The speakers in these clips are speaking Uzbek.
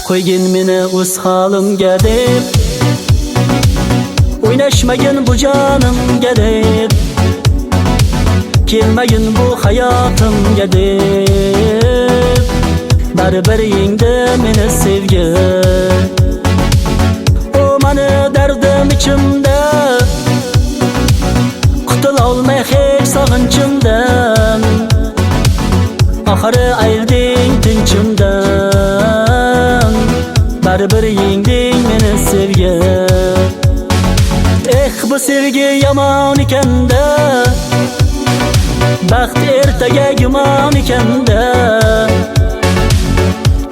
Qo'ygin meni o'z holimga deb, o'ynashmagin bu jonimga deb, kelmagin bu hayotimga deb, baribir yengdi meni sevgi. O mani dardim ichimda, qutula olmay hech sog'inchimdan, oxiri ayrding tinchimdan, baribir yengding meni sevgi. Bu sevgi yomon ekanda, baxt ertaga gumon ekanda,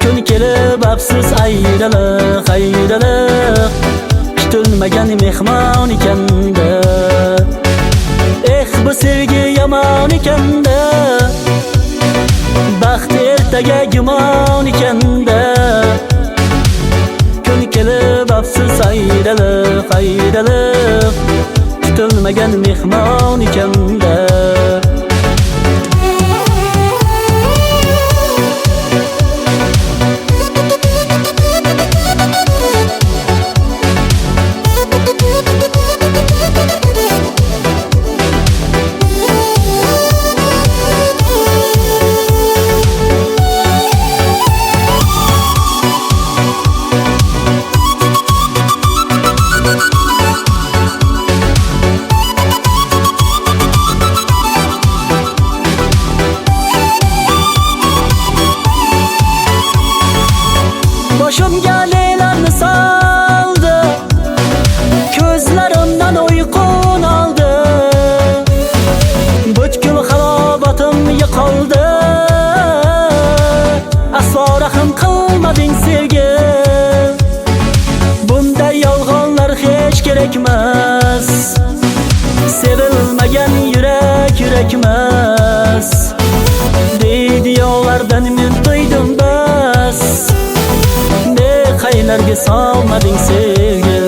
kun kelib afsus ayriliq, ayriliq, kutilmagan mehmon ekanda. Bu sevgi yomon ekanda, baxt ertaga gumon ekanda, kun kelib afsus ayriliq, ayriliq, kutilmagan mehmon ekanda. Boshimga nelarni soldi, ko'zlarimdan uyqum oldi, butkul halovatim yo'qoldi. Aslo rahim qilmading sevgi, bunday yolg'onlar hech kerakmas. Sevilmagan yurak yurakmas, deydi yollardan men to'ydim bas. Qaylarga solmading sevgi.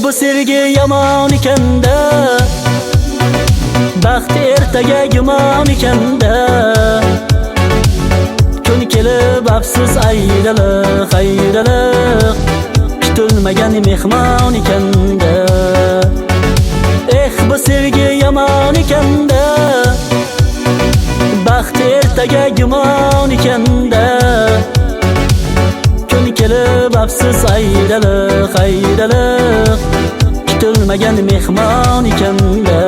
Bu sevgi yomon ekanda, baxt ertaga gumon ekanda, kun kelib afsus ayriliq, ayriliq, kutilmagan mehmon ekanda. Bu sevgi yomon ekanda, baxt ertaga gumon ekanda, kelib afsus ayriliq, ayriliq, kutilmagan mehmon ekanda.